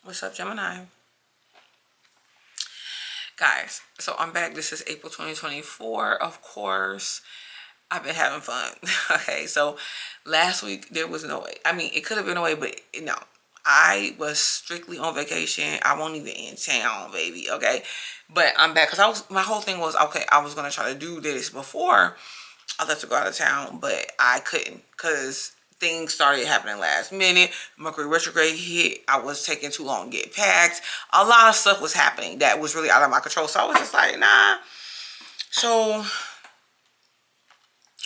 What's up, Gemini? Guys, so I'm back. This is April 2024. Of course, I've been having fun. Okay, so last week there was no way. I mean, it could have been a way, but no. I was strictly on vacation. I won't even in town, baby. Okay, but I'm back because my whole thing was, okay, I was gonna try to do this before I left to go out of town, but I couldn't because things started happening last minute. Mercury retrograde hit. I was taking too long to get packed. A lot of stuff was happening that was really out of my control. So I was just like, nah. So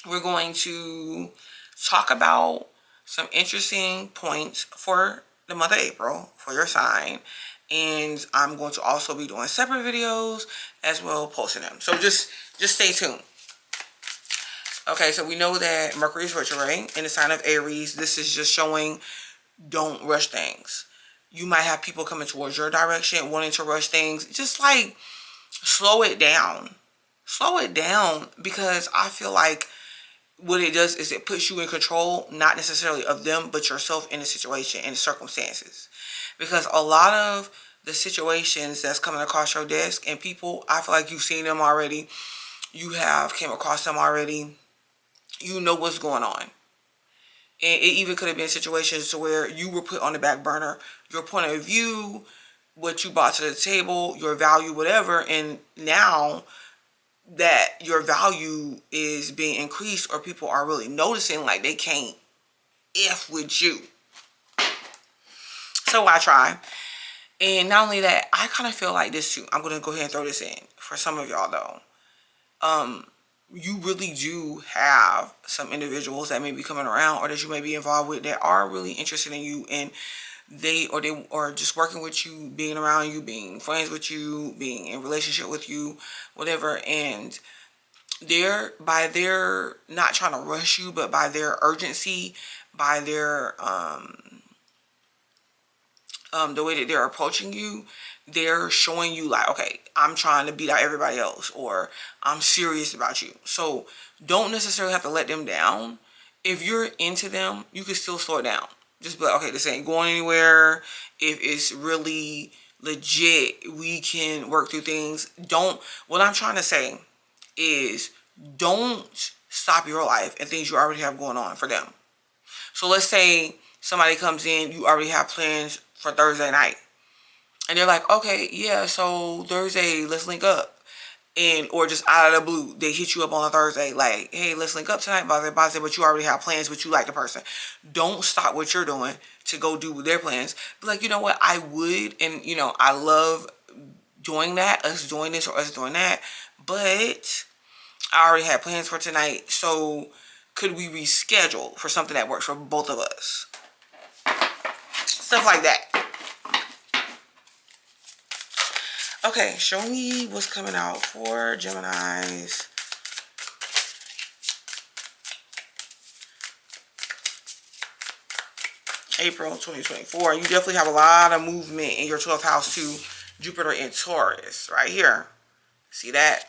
we're going to talk about some interesting points for the month of April for your sign. And I'm going to also be doing separate videos as well, posting them. So just stay tuned. Okay, so we know that Mercury is retrograde in the sign of Aries. This is just showing don't rush things. You might have people coming towards your direction wanting to rush things. Just like slow it down. Slow it down, because I feel like what it does is it puts you in control, not necessarily of them, but yourself in the situation and the circumstances. Because a lot of the situations that's coming across your desk and people, I feel like you've seen them already. You have came across them already. You know what's going on. And it even could have been situations to where you were put on the back burner. Your point of view, what you brought to the table, your value, whatever. And now that your value is being increased, or people are really noticing, like they can't F with you. So I try. And not only that, I kind of feel like this too. I'm going to go ahead and throw this in for some of y'all though. You really do have some individuals that may be coming around or that you may be involved with that are really interested in you, and they are just working with you, being around you, being friends with you, being in relationship with you, whatever. And by their not trying to rush you, but by their urgency, by their the way that they're approaching you, they're showing you like, okay, I'm trying to beat out everybody else, or I'm serious about you. So don't necessarily have to let them down. If you're into them, you can still slow it down. Just be like, okay, this ain't going anywhere. If it's really legit, we can work through things. What I'm trying to say is, don't stop your life and things you already have going on for them. So let's say somebody comes in, you already have plans for Thursday night. And they're like, okay, yeah, so Thursday, let's link up. Or just out of the blue, they hit you up on a Thursday, like, hey, let's link up tonight, but you already have plans, but you like the person. Don't stop what you're doing to go do their plans. But like, you know what, I would, and I love doing that, us doing this or us doing that, but I already had plans for tonight, so could we reschedule for something that works for both of us? Stuff like that. Okay, show me what's coming out for Geminis. April 2024. You definitely have a lot of movement in your 12th house too. Jupiter in Taurus right here. See that?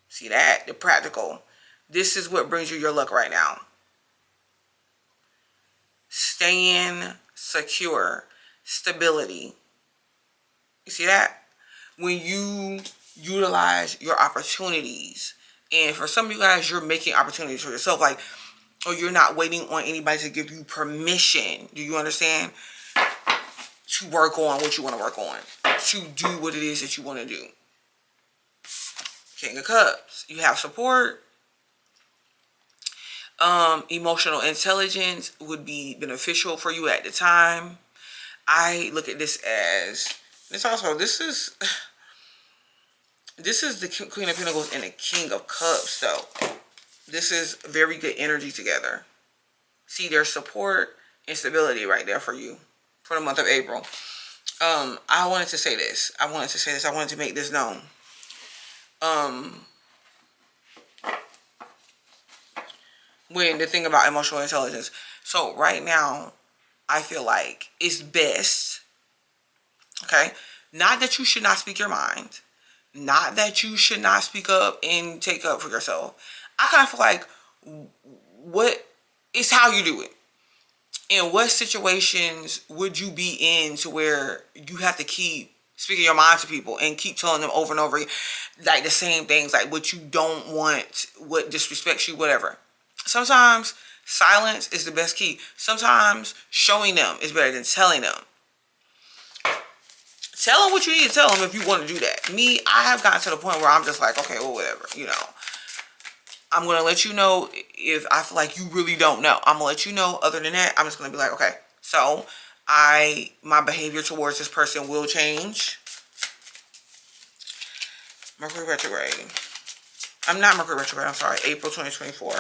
See that? The practical. This is what brings you your luck right now. Staying secure. Stability. You see that? When you utilize your opportunities, and for some of you guys, you're making opportunities for yourself, like, or you're not waiting on anybody to give you permission. Do you understand? To work on what you want to work on, to do what it is that you want to do. King of Cups, you have support. Emotional intelligence would be beneficial for you at the time. I look at this as, this is the Queen of Pentacles and the King of Cups, so this is very good energy together. See, there's support and stability right there for you for the month of April. I wanted to say this. I wanted to make this known. When the thing about emotional intelligence. So right now, I feel like it's best, okay? Not that you should not speak your mind. Not that you should not speak up and take up for yourself. I kind of feel like it's how you do it. And what situations would you be in to where you have to keep speaking your mind to people and keep telling them over and over like the same things, like what you don't want, what disrespects you, whatever. Sometimes silence is the best key. Sometimes showing them is better than telling them. Tell them what you need to tell them if you want to do that. Me, I have gotten to the point where I'm just like, okay, well, whatever, you know. I'm going to let you know if I feel like you really don't know. I'm going to let you know. Other than that, I'm just going to be like, okay, so my behavior towards this person will change. Mercury retrograde. I'm not Mercury retrograde. I'm sorry. April 2024.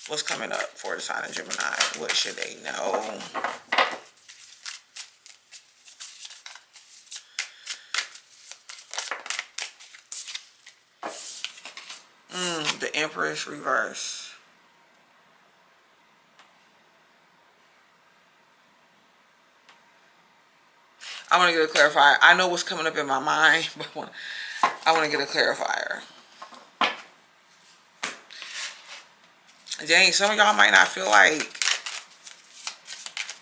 What's coming up for the sign of Gemini? What should they know? The Empress reverse. I want to get a clarifier. I know what's coming up in my mind, but I want to get a clarifier. Dang, some of y'all might not feel like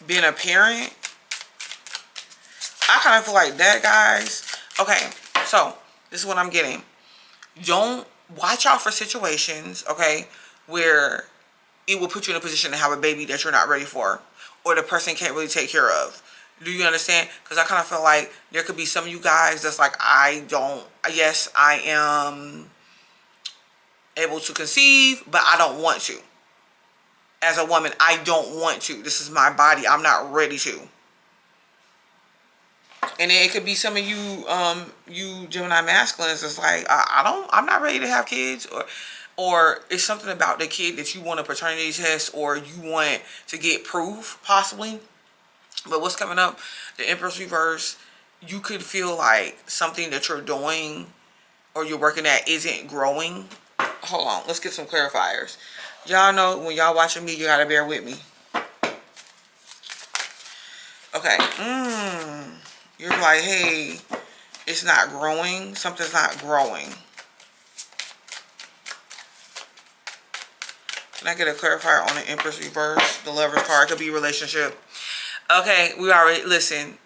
being a parent. I kind of feel like that, guys. Okay, so this is what I'm getting. Don't watch out for situations, okay, where it will put you in a position to have a baby that you're not ready for, or the person can't really take care of. Do you understand? Because I kind of feel like there could be some of you guys that's like, yes, I am able to conceive, but I don't want to. As a woman, I don't want to. This is my body. I'm not ready to. And then it could be some of you, you Gemini masculines. It's like, I'm not ready to have kids, or it's something about the kid that you want a paternity test, or you want to get proof, possibly. But what's coming up, the Empress reverse, you could feel like something that you're doing or you're working at isn't growing. Hold on, let's get some clarifiers. Y'all know when y'all watching me, you gotta bear with me. Okay. You're like, hey, it's not growing. Something's not growing. Can I get a clarifier on the Empress reverse? The Lover's card could be relationship. Okay, we already, listen.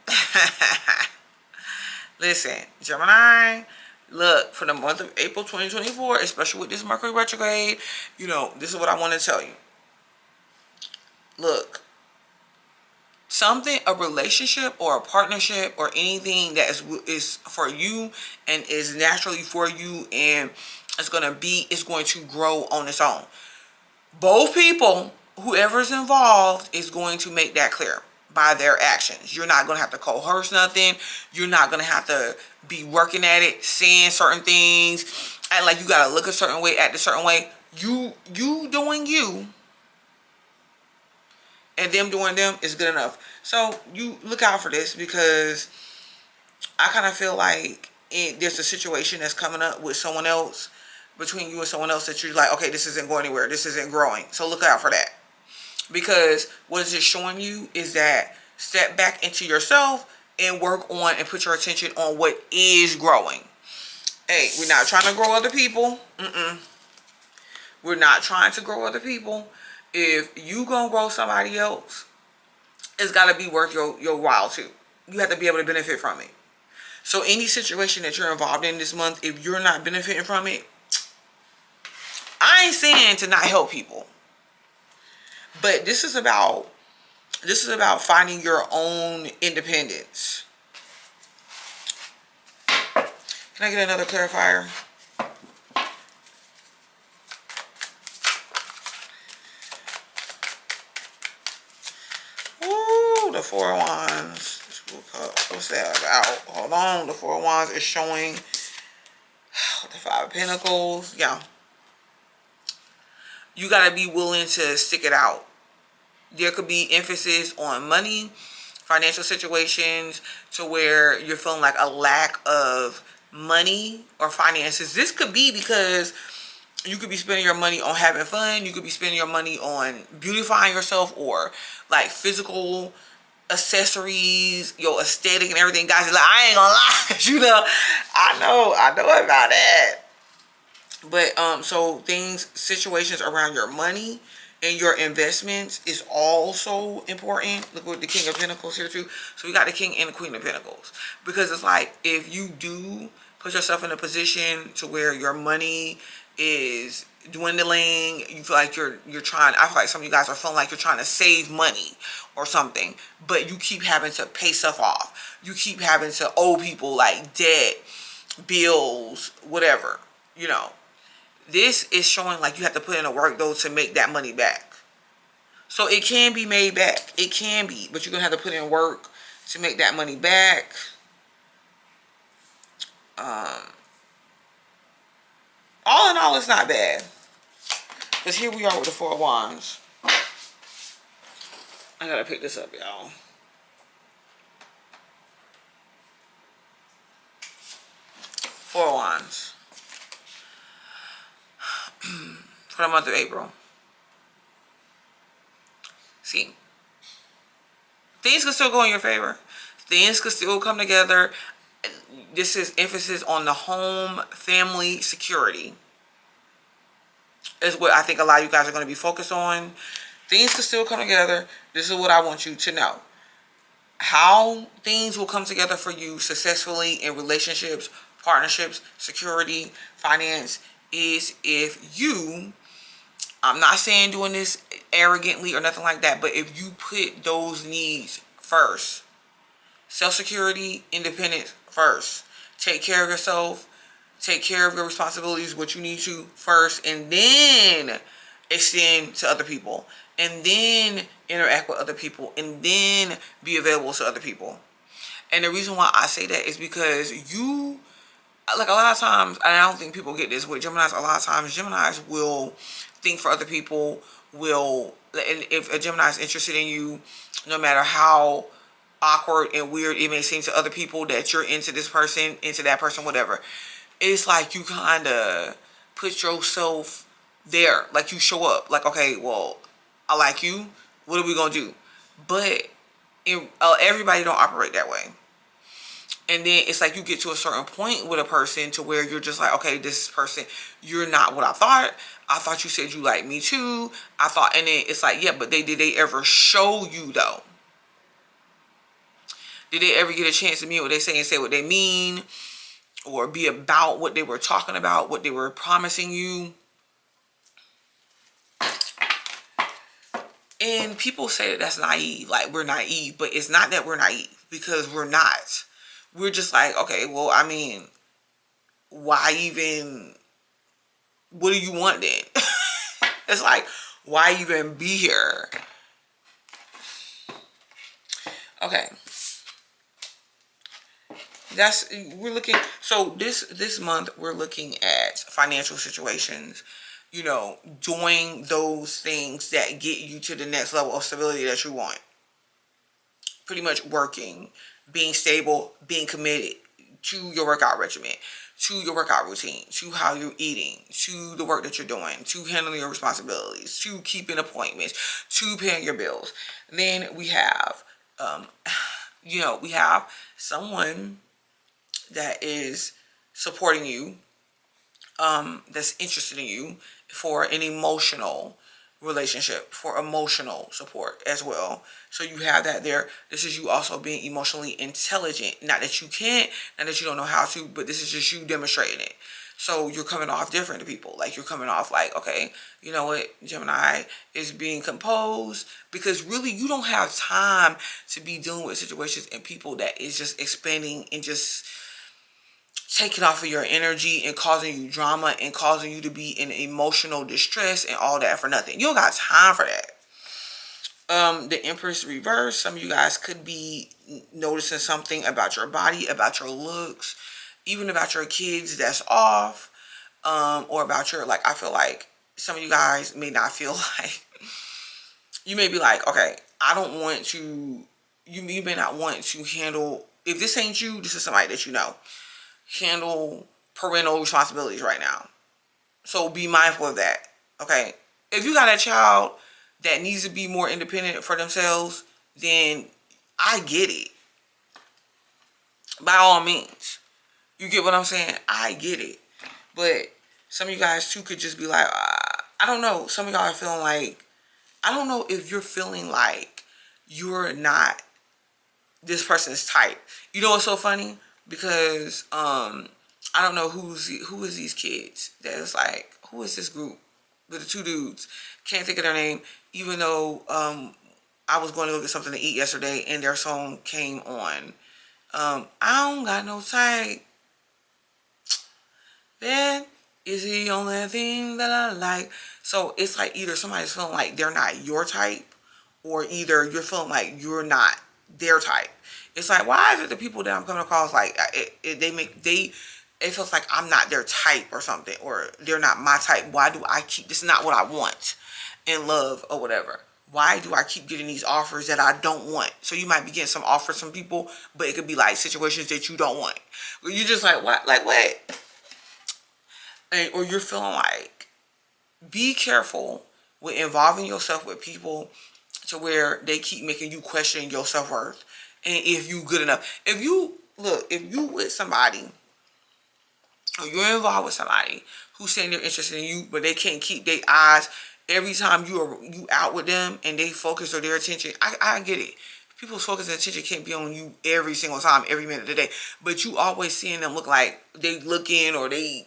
Listen, Gemini, look, for the month of April 2024, especially with this Mercury retrograde, you know, this is what I want to tell you. Look, something, a relationship or a partnership or anything that is for you and is naturally for you and it's going to grow on its own. Both people, whoever's involved, is going to make that clear by their actions. You're not going to have to coerce nothing. You're not going to have to be working at it, saying certain things, act like you got to look a certain way, act a certain way. You doing you and them doing them is good enough. So you look out for this, because I kind of feel like there's a situation that's coming up with someone else, between you and someone else, that you're like, okay, this isn't going anywhere. This isn't growing. So look out for that. Because what it's showing you is that step back into yourself and work on and put your attention on what is growing. Hey, we're not trying to grow other people. We're not trying to grow other people. If you gonna grow somebody else, it's got to be worth your while too. You have to be able to benefit from it. So any situation that you're involved in this month, if you're not benefiting from it, I ain't saying to not help people. But this is about finding your own independence. Can I get another clarifier? Ooh, the Four of Wands. What's that about? Hold on. The Four of Wands is showing the Five of Pentacles. Yeah. You got to be willing to stick it out. There could be emphasis on money, financial situations, to where you're feeling like a lack of money or finances. This could be because you could be spending your money on having fun. You could be spending your money on beautifying yourself, or like physical accessories, your aesthetic and everything. Guys, like, I ain't gonna lie, you know, I know about that. But so situations around your money, in your investments is also important. Look with the King of Pentacles here too. So we got the King and the Queen of Pentacles. Because it's like, if you do put yourself in a position to where your money is dwindling, you feel like you're trying, I feel like some of you guys are feeling like you're trying to save money or something, but you keep having to pay stuff off. You keep having to owe people like debt, bills, whatever, you know. This is showing like you have to put in the work though to make that money back. So it can be made back. It can be, but you're going to have to put in work to make that money back. All in all, it's not bad. Because here we are with the Four of Wands. I got to pick this up, y'all. Four of Wands. For the month of April. See, things can still go in your favor. Things can still come together. This is emphasis on the home, family, security. Is what I think a lot of you guys are going to be focused on. Things can still come together. This is what I want you to know. How things will come together for you successfully in relationships, partnerships, security, finance, is if you, I'm not saying doing this arrogantly or nothing like that, but if you put those needs first, self-security, independence first, take care of yourself, take care of your responsibilities, what you need to first, and then extend to other people, and then interact with other people, and then be available to other people. And the reason why I say that is because you, like a lot of times, and I don't think people get this with Geminis, a lot of times Geminis will think for other people, will, and if a Gemini is interested in you, no matter how awkward and weird it may seem to other people that you're into this person, into that person, whatever, it's like you kind of put yourself there, like you show up, like, okay, well, I like you, what are we gonna do? But everybody don't operate that way. And then it's like you get to a certain point with a person to where you're just like, okay, this person, you're not what I thought. I thought you said you liked me too. I thought, and then it's like, yeah, but did they ever show you though? Did they ever get a chance to mean what they say and say what they mean? Or be about what they were talking about, what they were promising you? And people say that that's naive, like we're naive, but it's not that we're naive, because we're not. We're just like, okay, well, I mean, why even, what do you want then? It's like, why even be here? Okay. We're looking, so this month we're looking at financial situations, you know, doing those things that get you to the next level of stability that you want. Pretty much working, being stable, being committed to your workout regimen, to your workout routine, to how you're eating, to the work that you're doing, to handling your responsibilities, to keeping appointments, to paying your bills. Then we have, you know, we have someone that is supporting you, that's interested in you for an emotional relationship, for emotional support as well. So you have that there. This is you also being emotionally intelligent. Not that you can't, not that you don't know how to, but this is just you demonstrating it. So you're coming off different to people. Like you're coming off like, okay, you know what, Gemini is being composed, because really you don't have time to be dealing with situations and people that is just expanding and just taking off of your energy and causing you drama and causing you to be in emotional distress and all that for nothing. You don't got time for that. The Empress reverse. Some of you guys could be noticing something about your body, about your looks, even about your kids that's off, or about your, like, I feel like some of you guys may not feel like, you may be like, okay, I don't want to, you may not want to handle, if this ain't you, this is somebody that you know, handle parental responsibilities right now. So be mindful of that, okay? If you got a child that needs to be more independent for themselves, then I get it. By all means. You get what I'm saying? I get it. But some of you guys too could just be like, I don't know. Some of y'all are feeling like I don't know if you're feeling like you're not this person's type. You know what's so funny? Because I don't know who is these kids that is like, who is this group with the two dudes? Can't think of their name. Even though I was going to go get something to eat yesterday and their song came on. I don't got no type. Man, is the only thing that I like. So it's like either somebody's feeling like they're not your type, or either you're feeling like you're not their type. It's like, why is it the people that I'm coming across like it feels like I'm not their type or something, or they're not my type. Why do I keep, this is not what I want in love or whatever. Why do I keep getting these offers that I don't want? So you might be getting some offers from people, but it could be like situations that you don't want. Where you're just like, what? Like, what? Or you're feeling like, be careful with involving yourself with people to where they keep making you question your self-worth and if you good enough. If you with somebody, or you're involved with somebody who's saying they're interested in you, but they can't keep their eyes every time you out with them and they focus or their attention. I get it. People's focus and attention can't be on you every single time, every minute of the day. But you always seeing them look like they looking, or they,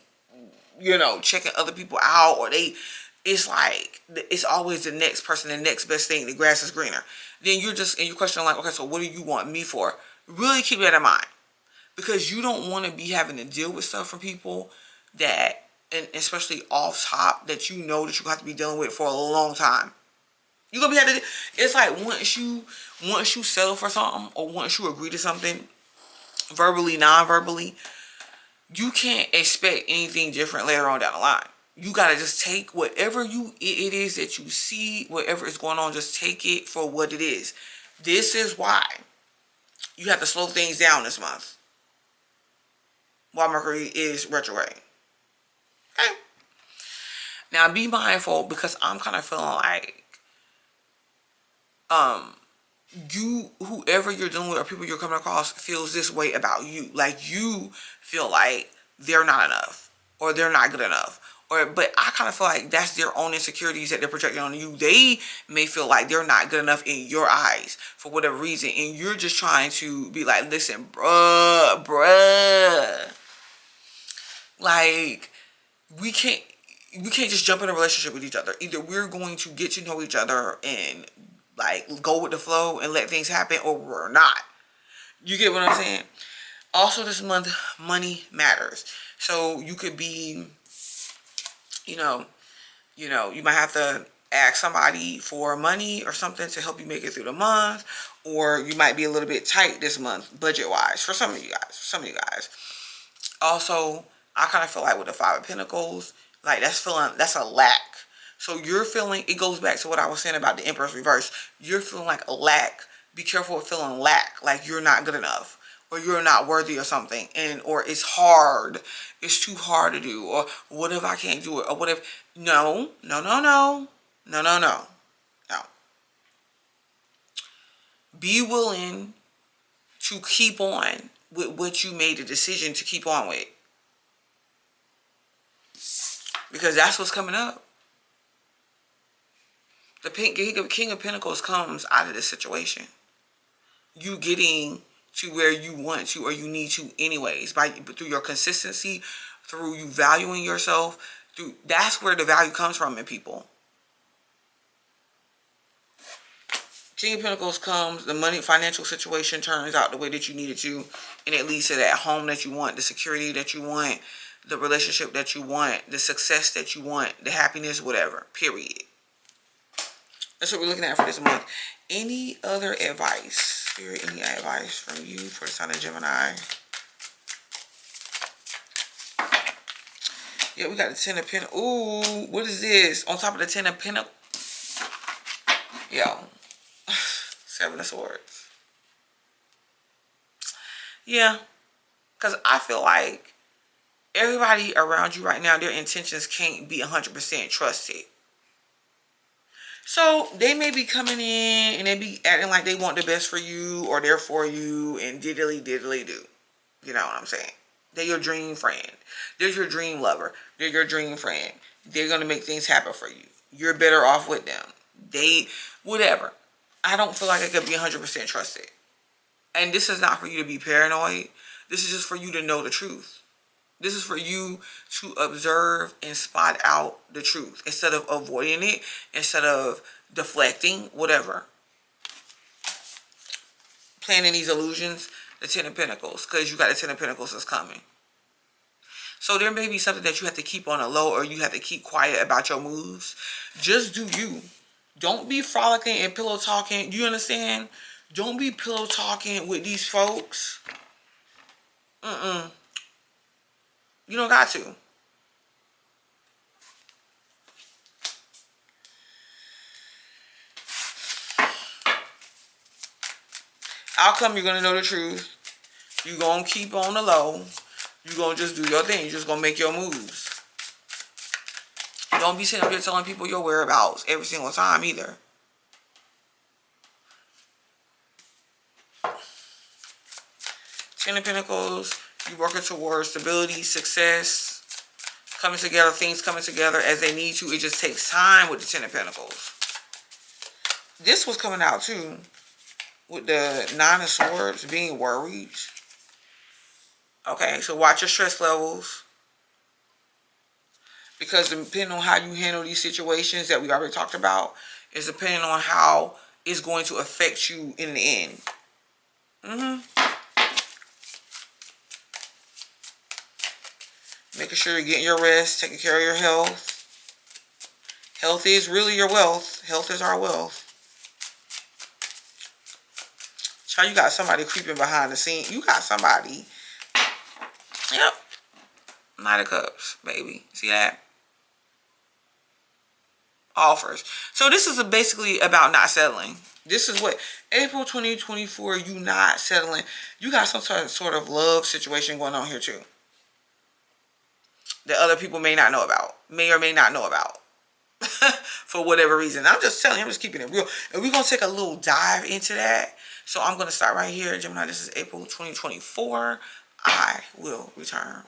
checking other people out, or it's like, it's always the next person, the next best thing, the grass is greener. Then you're questioning like, okay, so what do you want me for? Really keep that in mind. Because you don't want to be having to deal with stuff from people that, and especially off top, that you know that you have to be dealing with for a long time. You're going to be having to, it's like once you settle for something, or once you agree to something, verbally, non-verbally, you can't expect anything different later on down the line. You got to just take whatever it is that you see, whatever is going on, just take it for what it is. This is why you have to slow things down this month while Mercury is retrograde. Okay? Now be mindful, because I'm kind of feeling like whoever you're dealing with or people you're coming across feels this way about you. Like you feel like they're not enough, or they're not good enough. But I kind of feel like that's their own insecurities that they're projecting on you. They may feel like they're not good enough in your eyes for whatever reason. And you're just trying to be like, listen, bruh. Like, we can't just jump in a relationship with each other. Either we're going to get to know each other and like go with the flow and let things happen, or we're not. You get what I'm saying? Also this month, money matters. So you could be, you might have to ask somebody for money or something to help you make it through the month, or you might be a little bit tight this month budget wise for some of you guys. Also, I kind of feel like with the Five of Pentacles, like that's a lack. So you're feeling, it goes back to what I was saying about the Empress reverse. You're feeling like a lack. Be careful with feeling lack, like you're not good enough, or you're not worthy or something, or it's hard. It's too hard to do, or what if I can't do it, or what if, no. Be willing to keep on with what you made a decision to keep on with. Because that's what's coming up. The King of Pentacles comes out of this situation. You getting to where you want to, or you need to anyways, through your consistency, through you valuing yourself. That's where the value comes from in people. King of Pentacles comes, the money, financial situation turns out the way that you need it to, and it leads to that home that you want, the security that you want, the relationship that you want, the success that you want, the happiness, whatever, period. That's what we're looking at for this month. Any other advice? Spirit, any advice from you for the sign of Gemini? Yeah, we got the 10 of Pentacles. Ooh, what is this? On top of the 10 of Pentacles. Yo. 7 of Swords. Yeah. Because I feel like everybody around you right now, their intentions can't be 100% trusted. So they may be coming in and they be acting like they want the best for you, or they're for you, and diddly do. You know what I'm saying? They're your dream friend. They're your dream lover. They're your dream friend. They're going to make things happen for you. You're better off with them. date, whatever. I don't feel like it could be 100% trusted. And this is not for you to be paranoid. This is just for you to know the truth. This is for you to observe and spot out the truth instead of avoiding it, instead of deflecting, whatever. Planning these illusions, the Ten of Pentacles, because you got the Ten of Pentacles that's coming. So there may be something that you have to keep on a low, or you have to keep quiet about your moves. Just do you. Don't be frolicking and pillow talking. Do you understand? Don't be pillow talking with these folks. You don't got to. Outcome, you're going to know the truth. You're going to keep on the low. You're going to just do your thing. You're just going to make your moves. Don't be sitting up there telling people your whereabouts every single time either. Ten of Pentacles, you working towards stability, success, coming together, things coming together as they need to. It just takes time with the Ten of Pentacles. This was coming out too with the Nine of Swords, being worried. Okay, so watch your stress levels. Because depending on how you handle these situations that we already talked about, is depending on how it's going to affect you in the end. Making sure you're getting your rest, taking care of your health. Health is really your wealth. Health is our wealth. Child, you got somebody creeping behind the scene. You got somebody. Yep. Knight of Cups, baby. See that? Offers. So this is basically about not settling. This is what April 2024, you not settling. You got some sort of love situation going on here too, that other people may not know about, may or may not know about. For whatever reason. I'm just telling you, I'm just keeping it real. And we're going to take a little dive into that. So I'm going to start right here. Gemini, this is April 2024. I will return.